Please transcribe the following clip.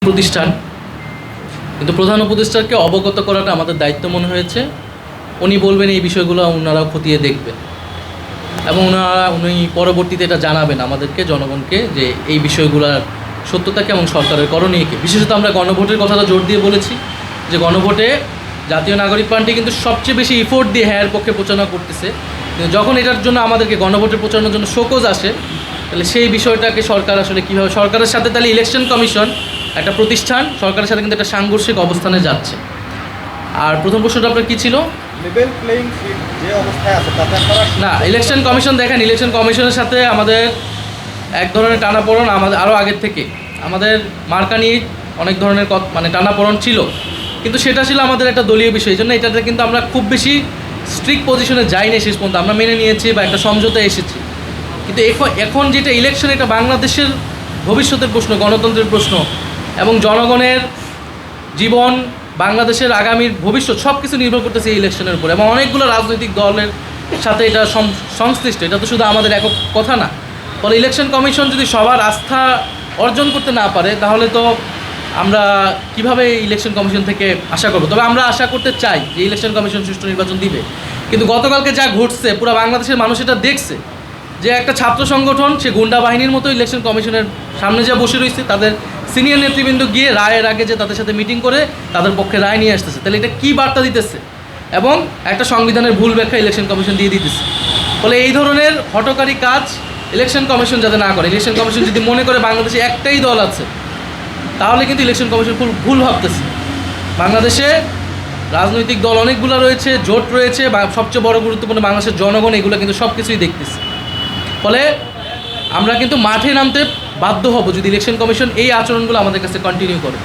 প্রতিষ্ঠান, কিন্তু প্রধান উপদেষ্টাকে অবগত করাটা আমাদের দায়িত্ব মনে হয়েছে। উনি বলবেন এই বিষয়গুলো ওনারা খতিয়ে দেখবেন এবং উনি পরবর্তীতে এটা জানাবেন আমাদেরকে, জনগণকে, যে এই বিষয়গুলোর সত্যতাকে এবং সরকারের করণীয়কে। বিশেষত আমরা গণভোটের কথাটা জোর দিয়ে বলেছি যে গণভোটে জাতীয় নাগরিক পার্টি কিন্তু সবচেয়ে বেশি ইফোর্ট দিয়ে হ্যার পক্ষে প্রচারণা করতেছে। যখন এটার জন্য আমাদেরকে গণভোটে প্রচারণার জন্য শোকজ আসে, তাহলে সেই বিষয়টাকে সরকার আসলে কীভাবে, সরকারের সাথে তাহলে ইলেকশন কমিশন একটা প্রতিষ্ঠান সরকারের সাথে কিন্তু একটা সাংঘর্ষিক অবস্থানে যাচ্ছে। আর প্রথম প্রশ্নটা আপনার কী ছিল? লেভেল প্লেইং ফিল্ড যে অবস্থায় আছে তাতে আপনারা না, ইলেকশন কমিশন দেখেন, ইলেকশন কমিশনের সাথে আমাদের এক ধরনের টানাপোড়েন আমাদের আরও আগের থেকে, আমাদের মার্কা নিয়ে অনেক ধরনের মানে টানাপোড়েন ছিল, কিন্তু সেটা ছিল আমাদের একটা দলীয় বিষয়। এই জন্য এটাতে কিন্তু আমরা খুব বেশি স্ট্রিক্ট পজিশনে যাইনি শেষ পর্যন্ত, আমরা মেনে নিয়েছি বা একটা সমঝোতায় এসেছি। কিন্তু এখন যেটা ইলেকশন, এটা বাংলাদেশের ভবিষ্যতের প্রশ্ন, গণতন্ত্রের প্রশ্ন এবং জনগণের জীবন, বাংলাদেশের আগামীর ভবিষ্যৎ সব কিছু নির্ভর করতেছে এই ইলেকশনের উপর, এবং অনেকগুলো রাজনৈতিক দলের সাথে এটা সংশ্লিষ্ট। এটা তো শুধু আমাদের একক কথা না। ফলে ইলেকশন কমিশন যদি সবার আস্থা অর্জন করতে না পারে, তাহলে তো আমরা কিভাবে ইলেকশন কমিশন থেকে আশা করব? তবে আমরা আশা করতে চাই যে ইলেকশন কমিশন সুষ্ঠু নির্বাচন দিবে। কিন্তু গতকালকে যা ঘটছে, পুরো বাংলাদেশের মানুষ এটা দেখছে যে একটা ছাত্র সংগঠন সে গুন্ডা বাহিনীর মতো ইলেকশন কমিশনের সামনে যা বসে রয়েছে, তাদের সিনিয়র নেতৃবৃন্দ গিয়ে রায়ের আগে যে তাদের সাথে মিটিং করে তাদের পক্ষে রায় নিয়ে আসতেছে। তাহলে এটা কী বার্তা দিতেছে? এবং একটা সংবিধানের ভুল ব্যাখ্যা ইলেকশন কমিশন দিয়ে দিতেছে। ফলে এই ধরনের হঠকারী কাজ ইলেকশন কমিশন যাতে না করে, ইলেকশন কমিশন যদি মনে করে বাংলাদেশে একটাই দল আছে, তাহলে কিন্তু ইলেকশন কমিশন ভুল ভাবতেছে। বাংলাদেশে রাজনৈতিক দল অনেকগুলো রয়েছে, জোট রয়েছে, বা সবচেয়ে বড় গুরুত্বপূর্ণ বাংলাদেশের জনগণ এগুলো কিন্তু সব কিছুই দেখতেছে। ফলে আমরা কিন্তু মাঠে নামতে বাধ্য হব যদি ইলেকশন কমিশন এই আচরণগুলো আমাদের কাছে কন্টিনিউ করে।